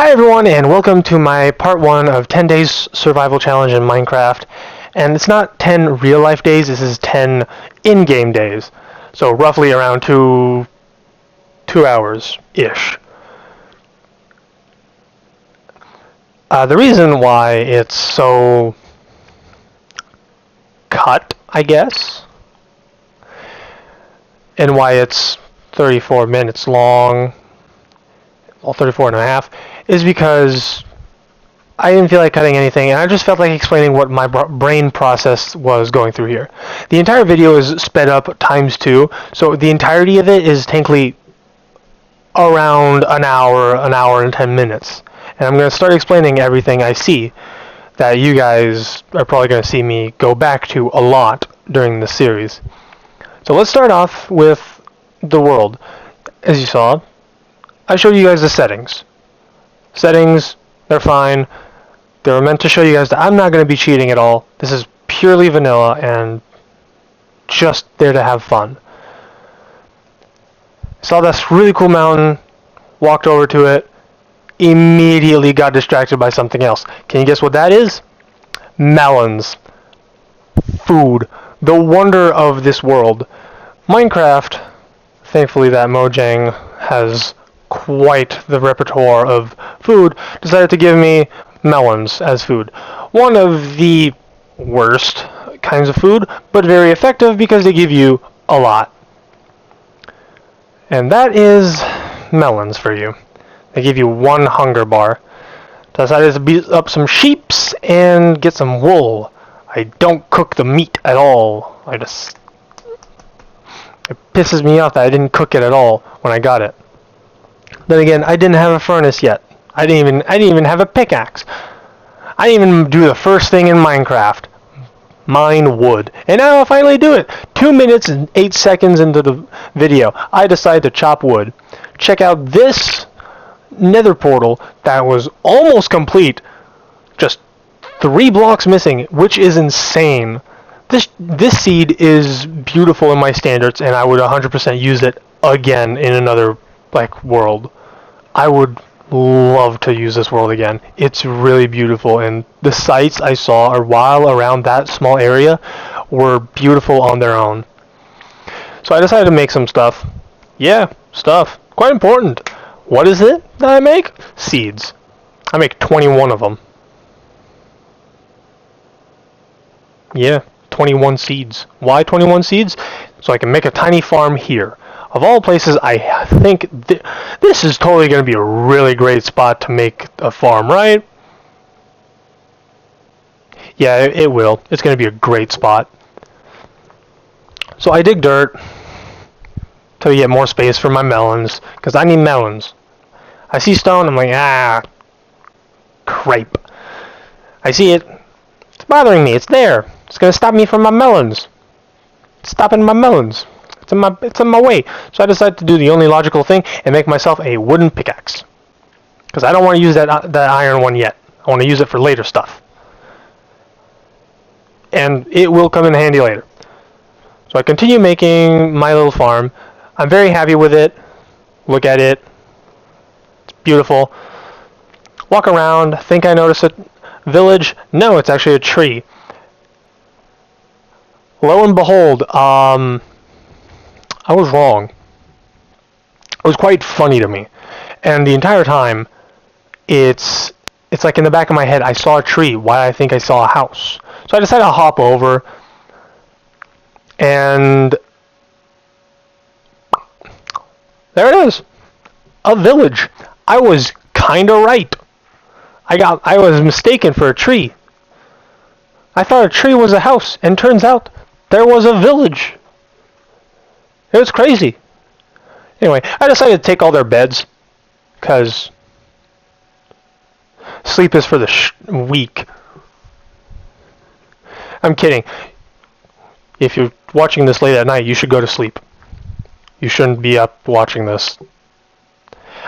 Hi everyone, and welcome to my part 1 of 10 days survival challenge in Minecraft. And it's not 10 real life days, this is 10 in-game days. So roughly around 2 hours-ish. The reason why it's so cut, I guess, and why it's 34 minutes long, well 34 and a half, is because I didn't feel like cutting anything, and I just felt like explaining what my brain process was going through here. The entire video is sped up times 2, so the entirety of it is technically around an hour and 10 minutes. And I'm going to start explaining everything I see that you guys are probably going to see me go back to a lot during the series. So let's start off with the world. As you saw, I showed you guys the settings. Settings, they're fine. They were meant to show you guys that I'm not going to be cheating at all. This is purely vanilla and just there to have fun. Saw this really cool mountain, walked over to it, immediately got distracted by something else. Can you guess what that is? Melons. Food. The wonder of this world. Minecraft, thankfully that Mojang has quite the repertoire of food, decided to give me melons as food. One of the worst kinds of food, but very effective because they give you a lot. And that is melons for you. They give you one hunger bar. Decided to beat up some sheeps and get some wool. I don't cook the meat at all. It pisses me off that I didn't cook it at all when I got it. Then again, I didn't have a furnace yet. I didn't even have a pickaxe. I didn't even do the first thing in Minecraft. Mine wood. And now I'll finally do it. 2 minutes and 8 seconds into the video, I decided to chop wood. Check out this nether portal that was almost complete. Just 3 blocks missing, which is insane. This seed is beautiful in my standards, and I would 100% use it again in another world. I would love to use this world again. It's really beautiful, and the sights I saw while around that small area were beautiful on their own. So I decided to make some stuff. Yeah, stuff. Quite important. What is it that I make? Seeds. I make 21 of them. Yeah, 21 seeds. Why 21 seeds? So I can make a tiny farm here. Of all places, I think this is totally going to be a really great spot to make a farm, right? Yeah, it will. It's going to be a great spot. So I dig dirt to get more space for my melons, because I need melons. I see stone, I'm like, crepe. I see it. It's bothering me. It's there. It's going to stop me from my melons. It's stopping my melons. It's in my way. So I decided to do the only logical thing and make myself a wooden pickaxe. Because I don't want to use that iron one yet. I want to use it for later stuff. And it will come in handy later. So I continue making my little farm. I'm very happy with it. Look at it. It's beautiful. Walk around. Think I notice a village. No, it's actually a tree. Lo and behold, I was wrong. It was quite funny to me. And the entire time, it's like in the back of my head, I saw a tree. Why I think I saw a house. So I decided to hop over. And there it is. A village. I was kinda right. I was mistaken for a tree. I thought a tree was a house, and turns out there was a village. It was crazy. Anyway, I decided to take all their beds, because sleep is for the weak. I'm kidding. If you're watching this late at night, you should go to sleep. You shouldn't be up watching this.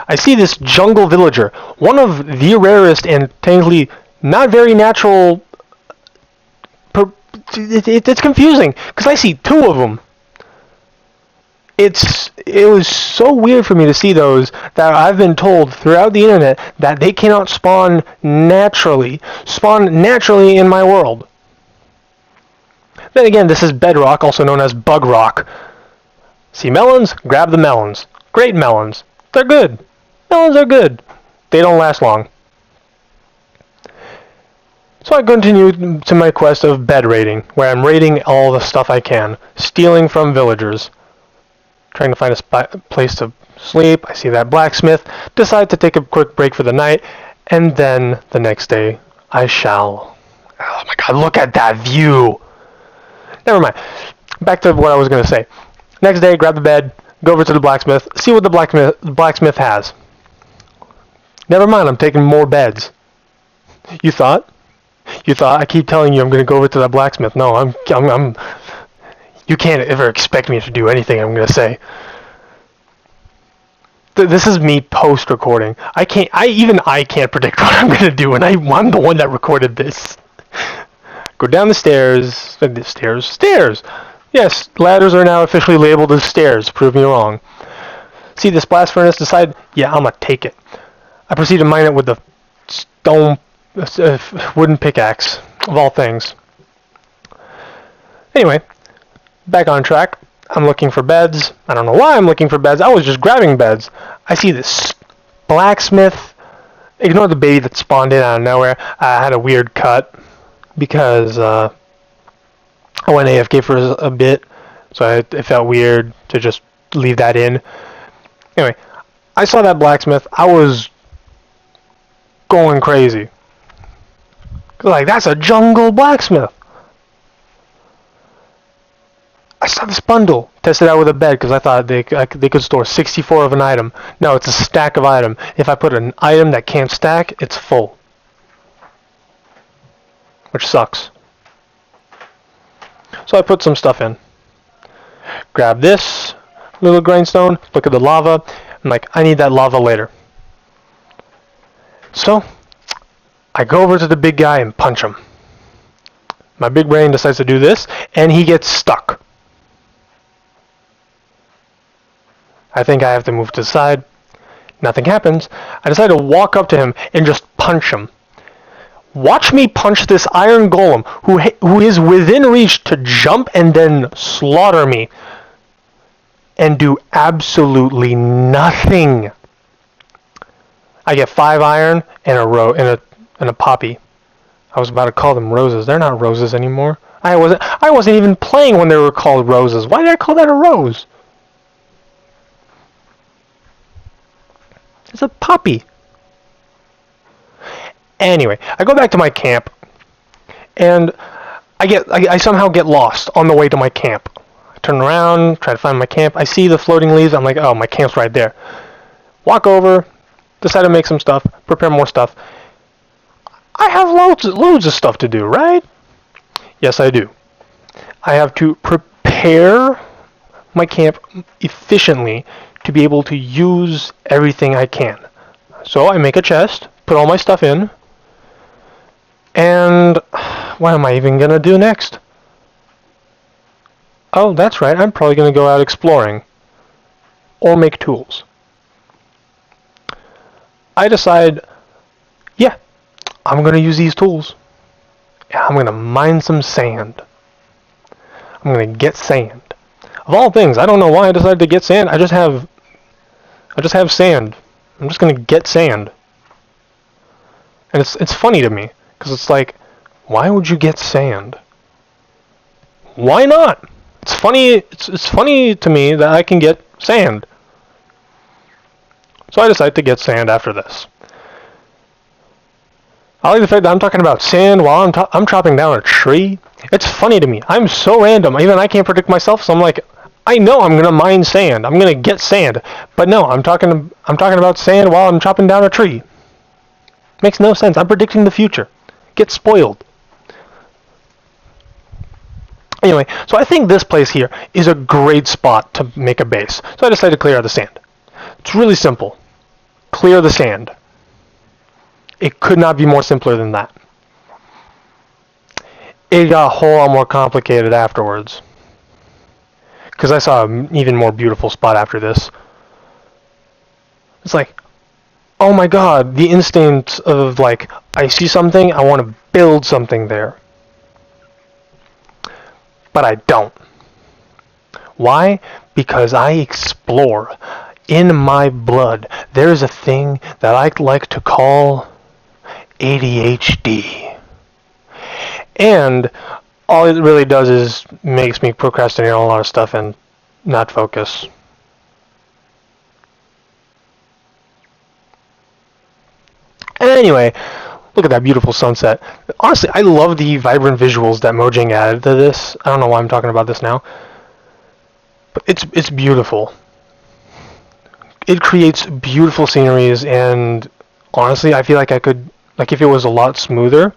I see this jungle villager, one of the rarest and technically not very natural. It's confusing, because I see 2 of them. It was so weird for me to see those that I've been told throughout the internet that they cannot spawn naturally in my world. Then again, this is bedrock, also known as bug rock. See melons? Grab the melons. Great melons. They're good. Melons are good. They don't last long. So I continue to my quest of bed raiding, where I'm raiding all the stuff I can, stealing from villagers, trying to find a place to sleep. I see that blacksmith, decide to take a quick break for the night, and then the next day I shall. Oh my god, look at that view! Never mind. Back to what I was going to say. Next day, grab the bed, go over to the blacksmith, see what the blacksmith has. Never mind, I'm taking more beds. You thought? You thought I keep telling you I'm going to go over to that blacksmith. No, I'm you can't ever expect me to do anything I'm going to say. This is me post-recording. I can't predict what I'm going to do, and I'm the one that recorded this. Go down the stairs. Stairs! Yes, ladders are now officially labeled as stairs. Prove me wrong. See this blast furnace? Decide, yeah, I'm going to take it. I proceed to mine it with the stone, wooden pickaxe, of all things. Anyway, back on track. I'm looking for beds. I don't know why I'm looking for beds. I was just grabbing beds. I see this blacksmith. Ignore the baby that spawned in out of nowhere. I had a weird cut because I went AFK for a bit, so it felt weird to just leave that in. Anyway, I saw that blacksmith. I was going crazy. Like, that's a jungle blacksmith. I saw this bundle. Tested out with a bed because I thought they could store 64 of an item. No, it's a stack of item. If I put an item that can't stack, it's full. Which sucks. So I put some stuff in. Grab this little grindstone. Look at the lava. I'm like, I need that lava later. So I go over to the big guy and punch him. My big brain decides to do this, and he gets stuck. I think I have to move to the side. Nothing happens. I decide to walk up to him and just punch him. Watch me punch this iron golem who is within reach to jump and then slaughter me and do absolutely nothing. I get 5 iron and a poppy. I was about to call them roses. They're not roses anymore. I wasn't even playing when they were called roses. Why did I call that a rose? It's a poppy. Anyway, I go back to my camp, and I somehow get lost on the way to my camp. I turn around, try to find my camp. I see the floating leaves. I'm like, oh, my camp's right there. Walk over, decide to make some stuff, prepare more stuff. I have loads of stuff to do, right? Yes, I do. I have to prepare my camp efficiently to be able to use everything I can. So I make a chest, put all my stuff in, and what am I even going to do next? Oh, that's right, I'm probably going to go out exploring or make tools. I decide, yeah, I'm going to use these tools. I'm going to mine some sand. I'm going to get sand. Of all things, I don't know why I decided to get sand. I just have sand. I'm just going to get sand. And it's funny to me, because it's like, why would you get sand? Why not? It's funny to me that I can get sand. So I decide to get sand after this. I like the fact that I'm talking about sand while I'm chopping down a tree. It's funny to me. I'm so random. Even I can't predict myself, so I'm like, I know I'm gonna mine sand. I'm gonna get sand. But no, I'm talking about sand while I'm chopping down a tree. Makes no sense. I'm predicting the future. Get spoiled. Anyway, so I think this place here is a great spot to make a base. So I decided to clear out the sand. It's really simple. Clear the sand. It could not be more simpler than that. It got a whole lot more complicated afterwards. because I saw an even more beautiful spot after this. It's like, oh my god, the instinct of like, I see something, I want to build something there. But I don't. Why? Because I explore. In my blood, there's a thing that I like to call ADHD. And all it really does is makes me procrastinate on a lot of stuff and not focus. Anyway, look at that beautiful sunset. Honestly, I love the vibrant visuals that Mojang added to this. I don't know why I'm talking about this now. But it's beautiful. It creates beautiful sceneries, and honestly, I feel like I could, like if it was a lot smoother,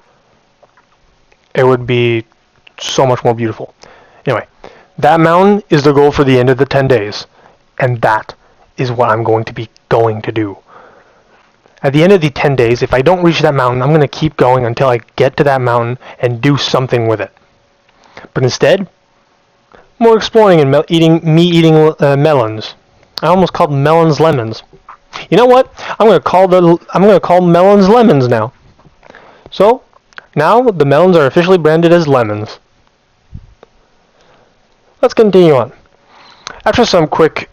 it would be so much more beautiful. Anyway, that mountain is the goal for the end of the 10 days, and that is what I'm going to do. At the end of the 10 days, if I don't reach that mountain, I'm going to keep going until I get to that mountain and do something with it. But instead, more exploring and eating melons. I almost called melons lemons. You know what? I'm going to call melons lemons now. So, now the melons are officially branded as lemons. Let's continue on. After some quick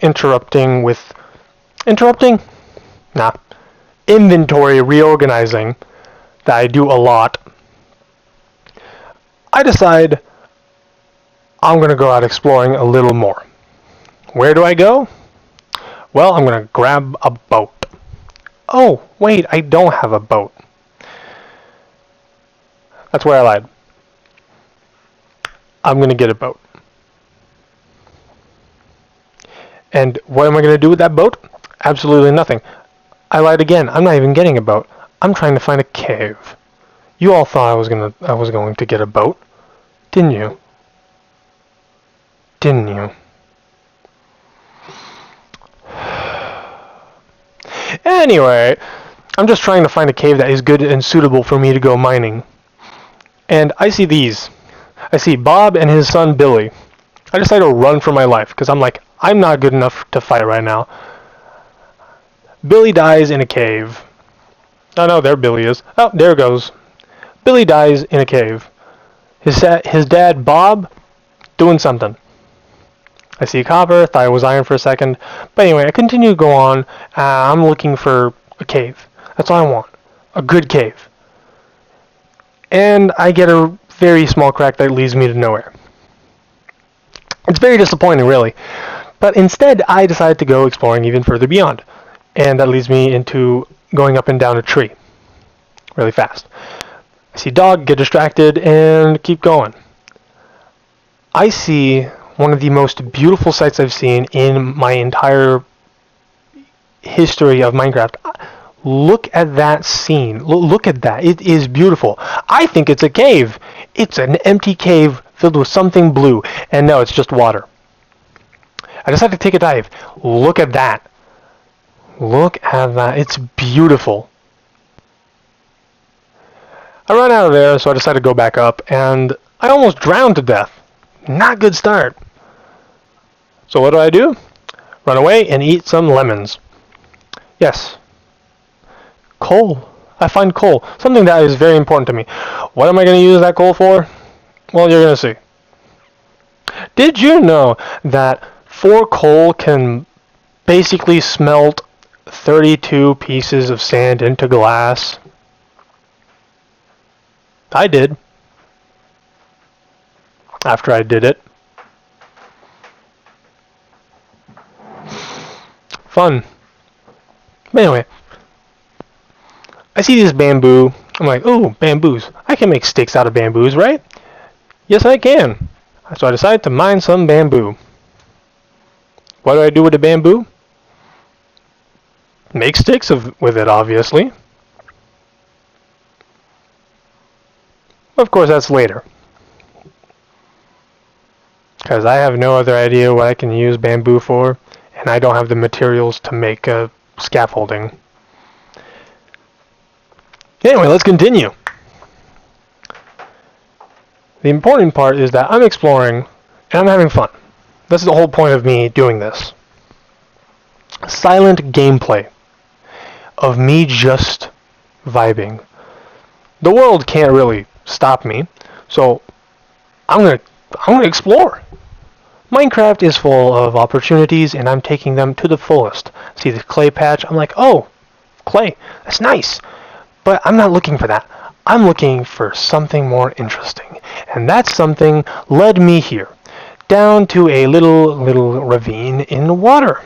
inventory reorganizing that I do a lot, I decide I'm going to go out exploring a little more. Where do I go? Well, I'm going to grab a boat. Oh, wait, I don't have a boat. That's where I lied. I'm going to get a boat. And what am I going to do with that boat? Absolutely nothing. I lied again. I'm not even getting a boat. I'm trying to find a cave. You all thought I was going to get a boat, didn't you? Didn't you? Anyway, I'm just trying to find a cave that is good and suitable for me to go mining. And I see these. I see Bob and his son Billy. I decide to run for my life because I'm like, I'm not good enough to fight right now. Billy dies in a cave. Oh no, there Billy is. Oh, there it goes. Billy dies in a cave. His dad, Bob, doing something. I see copper, thought it was iron for a second. But anyway, I continue to go on. I'm looking for a cave. That's all I want. A good cave. And I get a very small crack that leads me to nowhere. It's very disappointing, really. But instead, I decide to go exploring even further beyond. And that leads me into going up and down a tree really fast. I see dog, get distracted, and keep going. I see one of the most beautiful sights I've seen in my entire history of Minecraft. Look at that scene. Look at that. It is beautiful. I think it's a cave. It's an empty cave filled with something blue. And no, it's just water. I decided to take a dive. Look at that. Look at that. It's beautiful. I ran out of there, so I decided to go back up, and I almost drowned to death. Not good start. So what do? Run away and eat some lemons. Yes. Coal. I find coal. Something that is very important to me. What am I going to use that coal for? Well, you're going to see. Did you know that 4 coal can basically smelt 32 pieces of sand into glass? I did. After I did it. Fun. But anyway, I see this bamboo. I'm like, ooh, bamboos. I can make sticks out of bamboos, right? Yes, I can. So I decided to mine some bamboo. What do I do with the bamboo? Make sticks with it, obviously. Of course, that's later. Because I have no other idea what I can use bamboo for, and I don't have the materials to make a scaffolding. Anyway, let's continue. The important part is that I'm exploring, and I'm having fun. This is the whole point of me doing this. Silent gameplay of me just vibing. The world can't really stop me, so I'm gonna explore. Minecraft is full of opportunities, and I'm taking them to the fullest. See the clay patch? I'm like, oh, clay, that's nice. But I'm not looking for that. I'm looking for something more interesting, and that something led me here, down to a little ravine in the water.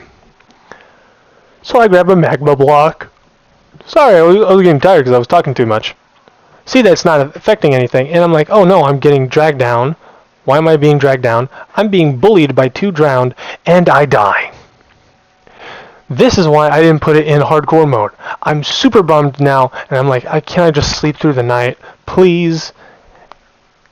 So I grab a magma block. Sorry, I was getting tired because I was talking too much. See that it's not affecting anything, and I'm like, oh no, I'm getting dragged down. Why am I being dragged down? I'm being bullied by 2 drowned, and I die. This is why I didn't put it in hardcore mode. I'm super bummed now, and I'm like, can I just sleep through the night, please?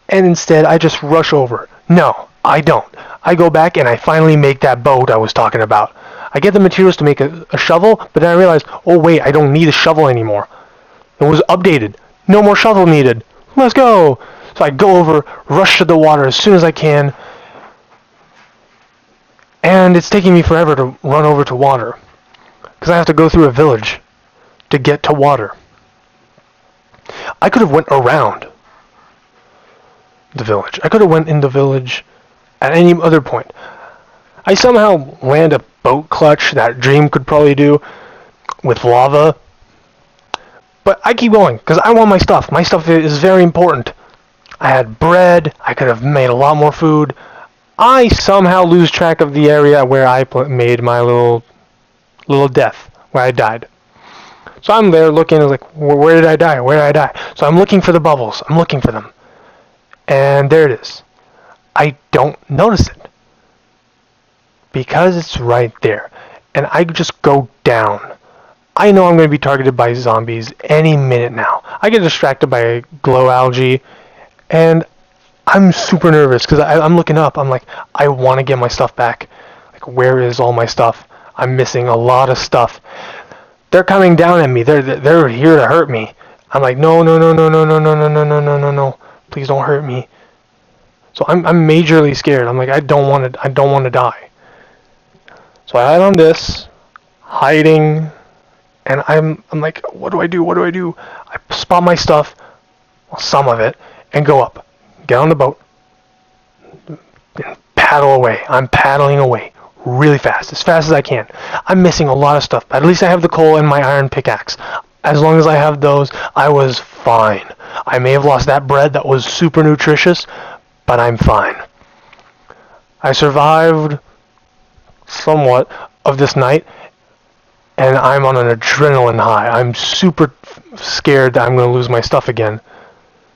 And instead, I just rush over. No, I don't. I go back and I finally make that boat I was talking about. I get the materials to make a shovel, but then I realize, oh wait, I don't need a shovel anymore. It was updated. No more shovel needed. Let's go! So I go over, rush to the water as soon as I can, and it's taking me forever to run over to water, because I have to go through a village to get to water. I could have went around the village. I could have went in the village at any other point. I somehow land a boat clutch that Dream could probably do with lava. But I keep going, because I want my stuff. My stuff is very important. I had bread. I could have made a lot more food. I somehow lose track of the area where I made my little death, where I died. So I'm there looking, like, where did I die? Where did I die? So I'm looking for the bubbles. I'm looking for them. And there it is. I don't notice it, because it's right there. And I just go down. I know I'm going to be targeted by zombies any minute now. I get distracted by glow algae, and I'm super nervous because I'm looking up. I'm like, I want to get my stuff back. Like, where is all my stuff? I'm missing a lot of stuff. They're coming down at me. They're here to hurt me. I'm like, no, no, no, no, no, no, no, no, no, no, no, no, no. Please don't hurt me. So I'm majorly scared. I'm like, I don't want to die. So I hide on this, hiding, and I'm like, what do I do? What do I do? I spot my stuff, well, some of it, and go up. Get on the boat, and paddle away. I'm paddling away really fast as I can. I'm missing a lot of stuff, but at least I have the coal and my iron pickaxe. As long as I have those, I was fine. I may have lost that bread that was super nutritious, but I'm fine. I survived somewhat of this night, and I'm on an adrenaline high. I'm super scared that I'm going to lose my stuff again.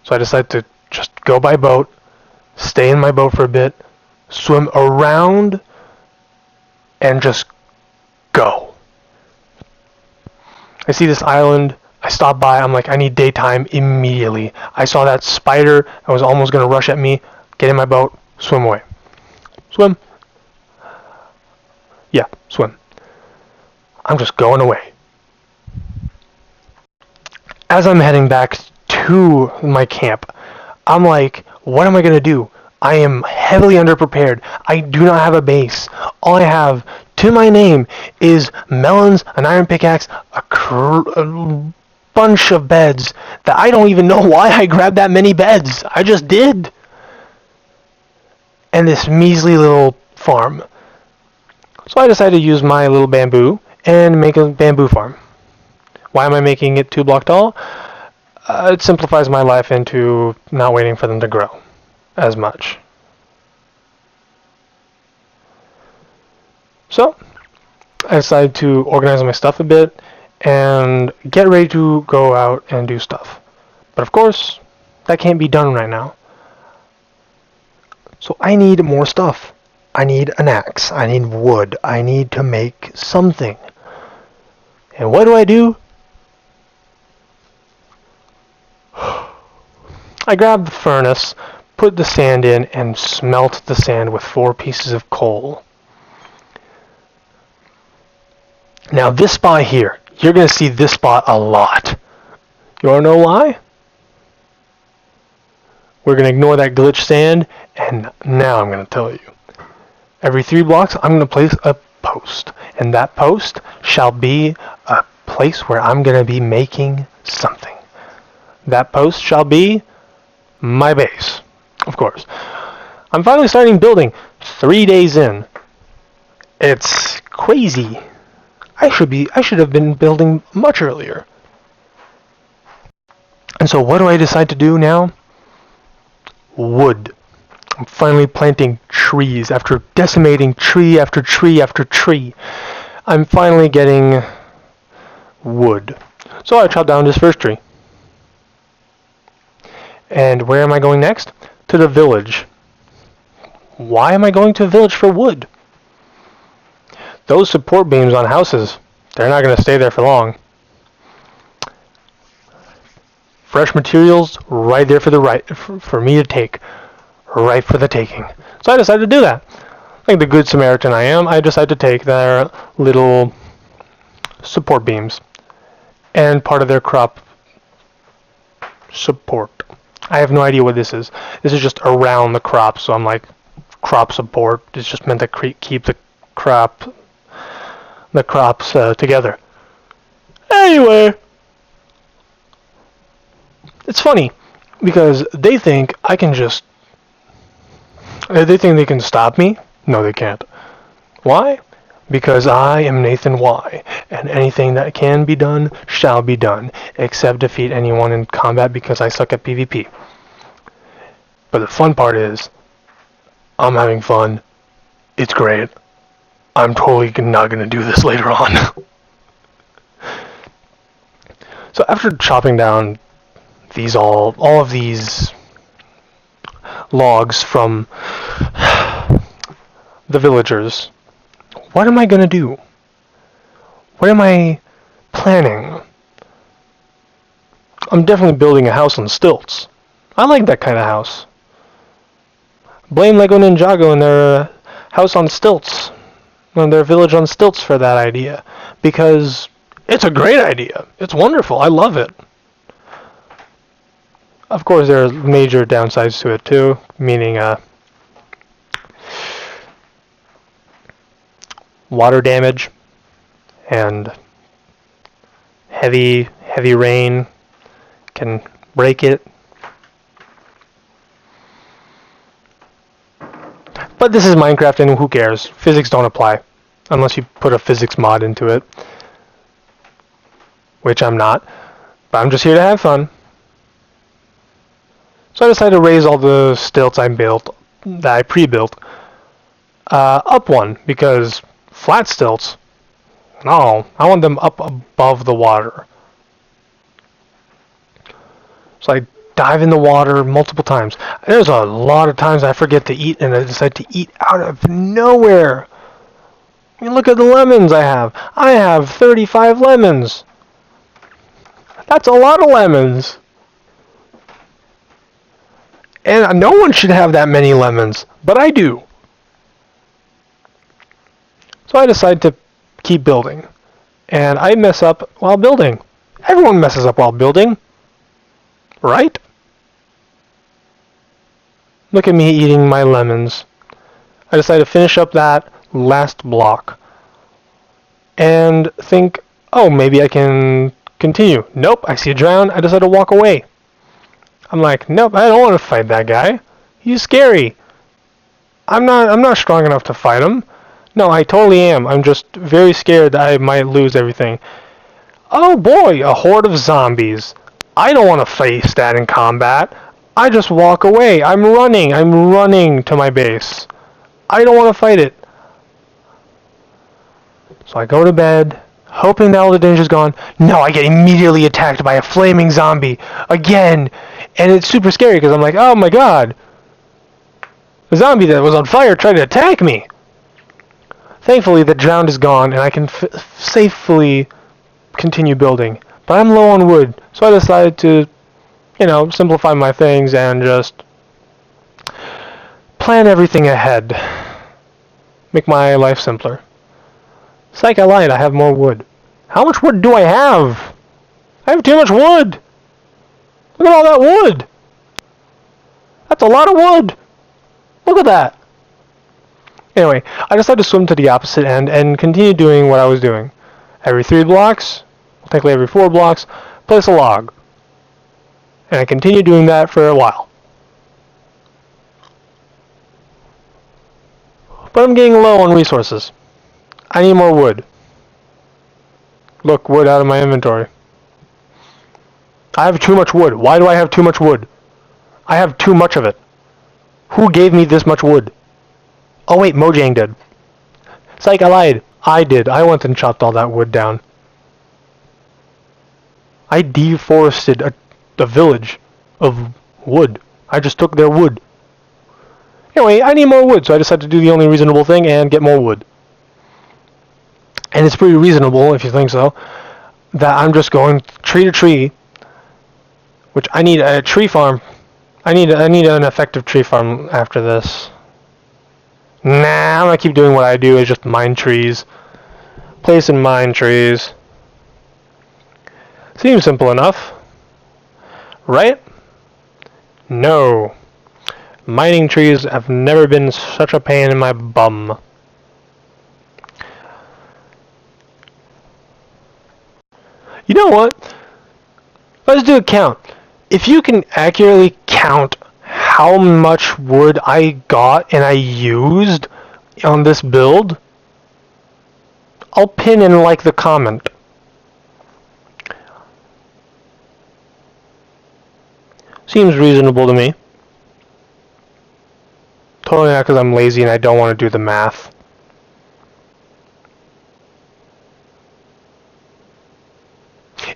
So I decided to just go by boat, stay in my boat for a bit, swim around, and just go. I see this island. I stop by. I'm like, I need daytime immediately. I saw that spider. I was almost going to rush at me. Get in my boat, swim away. Swim. Yeah, swim. I'm just going away. As I'm heading back to my camp, I'm like, what am I going to do? I am heavily underprepared. I do not have a base. All I have to my name is melons, an iron pickaxe, a bunch of beds that I don't even know why I grabbed that many beds. I just did. And this measly little farm. So I decided to use my little bamboo and make a bamboo farm. Why am I making it 2 block tall? It simplifies my life into not waiting for them to grow as much. So I decided to organize my stuff a bit and get ready to go out and do stuff. But of course, that can't be done right now. So I need more stuff. I need an axe. I need wood. I need to make something. And what do? I grab the furnace, put the sand in, and smelt the sand with 4 pieces of coal. Now this spot here, you're going to see this spot a lot. You want to know why? We're going to ignore that glitch sand, and now I'm going to tell you. Every 3 blocks, I'm going to place a post. And that post shall be a place where I'm going to be making something. That post shall be my base, of course. I'm finally starting building 3 days in. It's crazy. I should have been building much earlier. And so what do I decide to do now? Wood. I'm finally planting trees after decimating tree after tree after tree. I'm finally getting wood. So I chopped down this first tree. And where am I going next? To the village. Why am I going to a village for wood? Those support beams on houses, they're not going to stay there for long. Fresh materials right there for me to take. Right for the taking. So I decided to do that. Like the good Samaritan I am, I decided to take their little support beams and part of their crop support. I have no idea what this is. This is just around the crop, so I'm like, crop support. It's just meant to keep the crops together. Anyway, it's funny because they think I can just. They think they can stop me? No, they can't. Why? Because I am Nathan Y, and anything that can be done shall be done, except defeat anyone in combat because I suck at PvP. But the fun part is, I'm having fun. It's great. I'm totally not going to do this later on. So after chopping down all of these logs from the villagers, what am I going to do? What am I planning? I'm definitely building a house on stilts. I like that kind of house. Blame Lego Ninjago and their house on stilts, and their village on stilts for that idea, because it's a great idea. It's wonderful. I love it. Of course, there are major downsides to it too, meaning water damage and heavy rain can break it. But this is Minecraft, and who cares? Physics don't apply unless you put a physics mod into it, which I'm not. But I'm just here to have fun. So I decided to raise all the stilts I pre-built, up one, because flat stilts, no, I want them up above the water. So I dive in the water multiple times. There's a lot of times I forget to eat, and I decide to eat out of nowhere. I mean, look at the lemons I have. I have 35 lemons. That's a lot of lemons. And no one should have that many lemons, but I do. So I decide to keep building. And I mess up while building. Everyone messes up while building. Right? Look at me eating my lemons. I decide to finish up that last block. And think, oh, maybe I can continue. Nope, I see a drown. I decide to walk away. I'm like, nope, I don't want to fight that guy. He's scary. I'm not strong enough to fight him. No, I totally am. I'm just very scared that I might lose everything. Oh boy, a horde of zombies. I don't want to face that in combat. I just walk away. I'm running to my base. I don't want to fight it. So I go to bed, hoping that all the danger's gone. No, I get immediately attacked by a flaming zombie. Again. And it's super scary because I'm like, oh my god. The zombie that was on fire tried to attack me. Thankfully, the drowned is gone and I can safely continue building. But I'm low on wood, so I decided to, simplify my things and just plan everything ahead. Make my life simpler. Psych, I lied, I have more wood. How much wood do I have? I have too much wood! Look at all that wood! That's a lot of wood! Look at that! Anyway, I decided to swim to the opposite end and continue doing what I was doing. Every 3 blocks, technically every 4 blocks, place a log. And I continued doing that for a while. But I'm getting low on resources. I need more wood. Look, wood out of my inventory. I have too much wood. Why do I have too much wood? I have too much of it. Who gave me this much wood? Oh wait, Mojang did. Psych, I lied. I did. I went and chopped all that wood down. I deforested a village of wood. I just took their wood. Anyway, I need more wood, so I decided to do the only reasonable thing and get more wood. And it's pretty reasonable, if you think so, that I'm just going tree to tree, which I need a tree farm. I need an effective tree farm after this. Nah, I'm gonna keep doing what I do, is just mine trees. Place and mine trees. Seems simple enough. Right? No. Mining trees have never been such a pain in my bum. You know what? Let's do a count. If you can accurately count how much wood I got and I used on this build, I'll pin in like the comment. Seems reasonable to me. Totally not because I'm lazy and I don't want to do the math.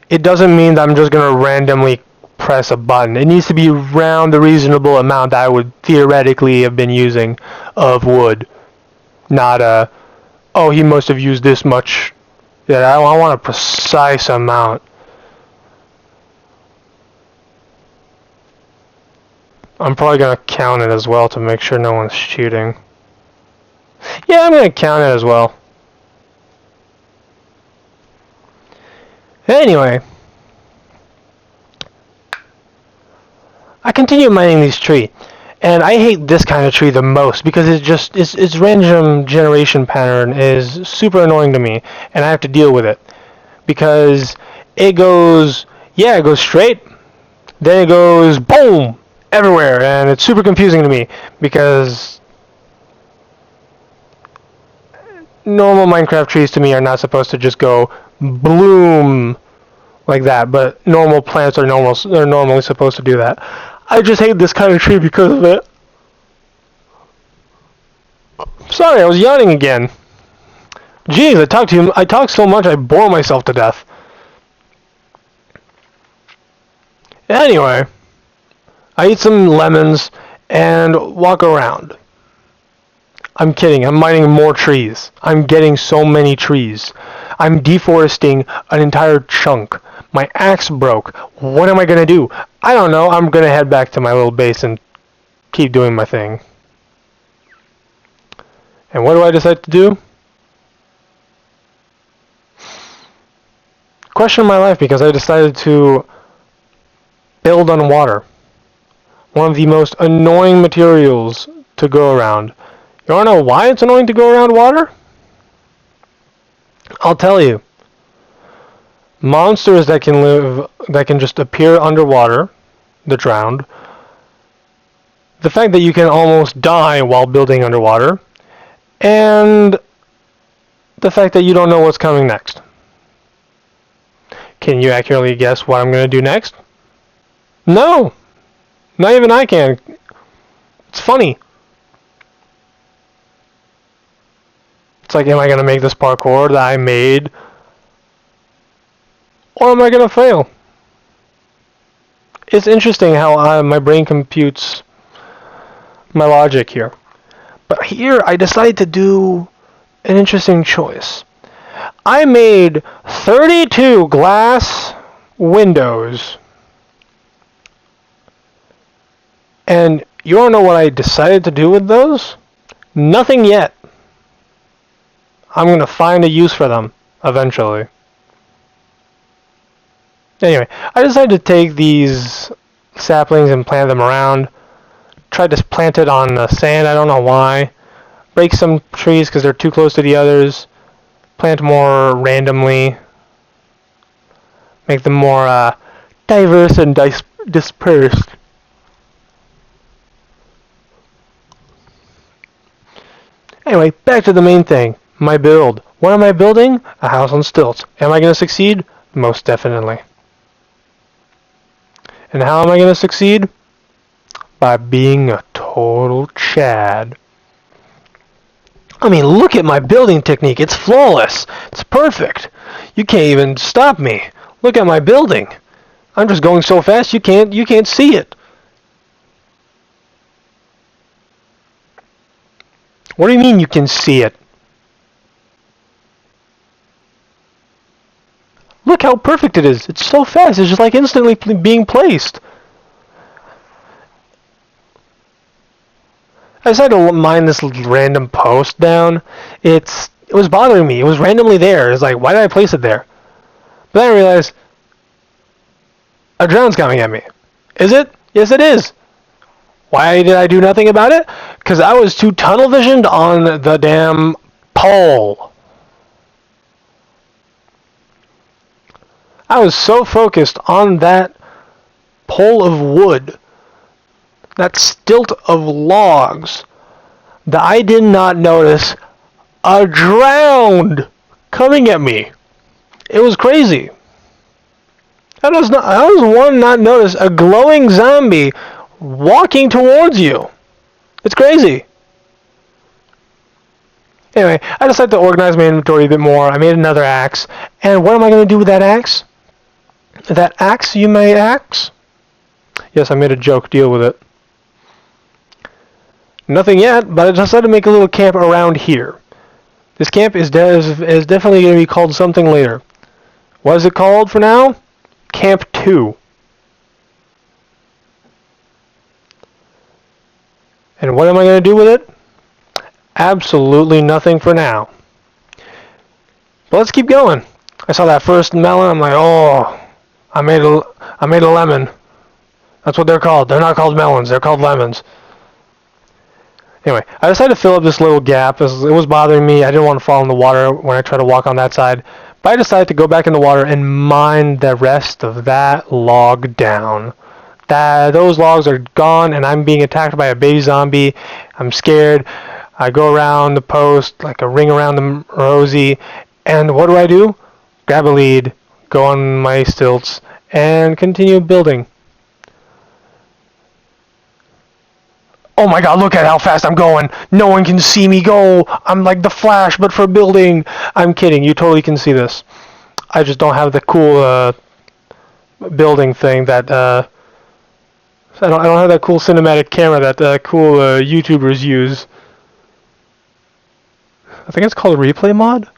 It doesn't mean that I'm just going to randomly press a button. It needs to be around the reasonable amount that I would theoretically have been using of wood. Not oh, he must have used this much. Yeah, I want a precise amount. I'm probably going to count it as well to make sure no one's cheating. Yeah, I'm going to count it as well. Anyway, I continue mining these trees, and I hate this kind of tree the most because its random generation pattern is super annoying to me, and I have to deal with it because it goes straight, then it goes boom everywhere, and it's super confusing to me because normal Minecraft trees to me are not supposed to just go bloom like that, but normal plants are normally supposed to do that. I just hate this kind of tree because of it. Sorry, I was yawning again. Jeez, I talk so much I bore myself to death. Anyway, I eat some lemons and walk around. I'm kidding, I'm mining more trees. I'm getting so many trees. I'm deforesting an entire chunk. My axe broke. What am I gonna do? I don't know. I'm gonna head back to my little base and keep doing my thing. And what do I decide to do? Question my life because I decided to build on water. One of the most annoying materials to go around. You wanna know why it's annoying to go around water? I'll tell you. Monsters that can just appear underwater, the drowned. The fact that you can almost die while building underwater, and the fact that you don't know what's coming next. Can you accurately guess what I'm going to do next? No! Not even I can. It's funny. It's like, am I going to make this parkour that I made? Or am I going to fail? It's interesting how my brain computes my logic here. But here, I decided to do an interesting choice. I made 32 glass windows. And you wanna know what I decided to do with those? Nothing yet. I'm gonna find a use for them eventually. Anyway, I decided to take these saplings and plant them around. Tried to plant it on the sand, I don't know why. break some trees because they're too close to the others, plant more randomly, make them more diverse and dispersed. Anyway, back to the main thing, my build. What am I building? A house on stilts. Am I going to succeed? Most definitely. And how am I going to succeed? By being a total Chad. I mean, look at my building technique. It's flawless. It's perfect. You can't even stop me. Look at my building. I'm just going so fast you can't see it. What do you mean you can see it? Look how perfect it is. It's so fast. It's just like instantly being placed. I decided to mine this random post down. It was bothering me. It was randomly there. It's like, why did I place it there? But then I realized a drone's coming at me. Is it? Yes, it is. Why did I do nothing about it? Because I was too tunnel visioned on the damn pole. I was so focused on that pole of wood, that stilt of logs, that I did not notice a drowned coming at me. It was crazy. I was one not notice a glowing zombie walking towards you. It's crazy. Anyway, I decided to organize my inventory a bit more. I made another axe. And what am I going to do with that axe? That axe, you may ask? Yes, I made a joke. Deal with it. Nothing yet, but I decided to make a little camp around here. This camp is definitely going to be called something later. What is it called for now? Camp 2. And what am I going to do with it? Absolutely nothing for now. But let's keep going. I saw that first melon. I'm like, oh, I made a lemon. That's what they're called. They're not called melons. They're called lemons. Anyway, I decided to fill up this little gap. It was bothering me. I didn't want to fall in the water when I tried to walk on that side. But I decided to go back in the water and mine the rest of that log down. Those logs are gone, and I'm being attacked by a baby zombie. I'm scared. I go around the post like a ring around the rosy, and what do? Grab a lead, go on my stilts, and continue building. Oh my god, look at how fast I'm going. No one can see me go. I'm like the Flash, but for building. I'm kidding. You totally can see this. I just don't have the cool building thing that I don't have that cool cinematic camera that cool YouTubers use. I think it's called Replay Mod?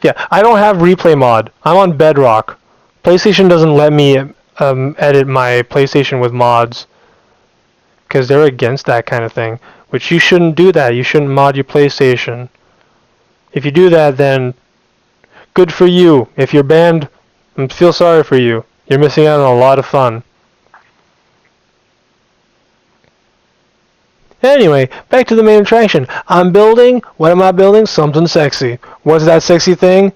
Yeah, I don't have Replay Mod. I'm on Bedrock. PlayStation doesn't let me edit my PlayStation with mods, because they're against that kind of thing. Which you shouldn't do that. You shouldn't mod your PlayStation. If you do that, then good for you. If you're banned, I feel sorry for you. You're missing out on a lot of fun. Anyway, back to the main attraction. I'm building. What am I building? Something sexy. What's that sexy thing?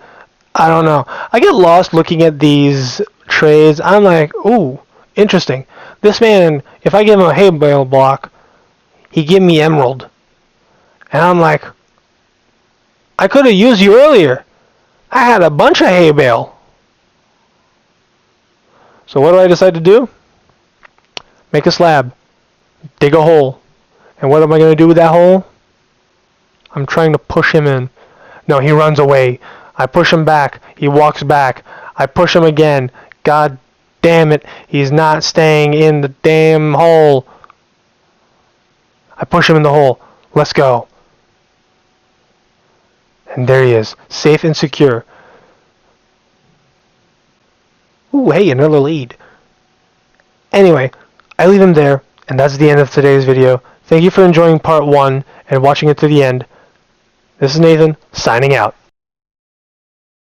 I don't know. I get lost looking at these trays. I'm like, ooh, interesting. This man, if I give him a hay bale block, he give me emerald. And I'm like, I could have used you earlier. I had a bunch of hay bale. So what do I decide to do? Make a slab. Dig a hole. And what am I going to do with that hole? I'm trying to push him in. No, he runs away. I push him back. He walks back. I push him again. God damn it. He's not staying in the damn hole. I push him in the hole. Let's go. And there he is. Safe and secure. Ooh, hey, another lead. Anyway, I leave him there. And that's the end of today's video. Thank you for enjoying part 1 and watching it to the end. This is Nathan, signing out.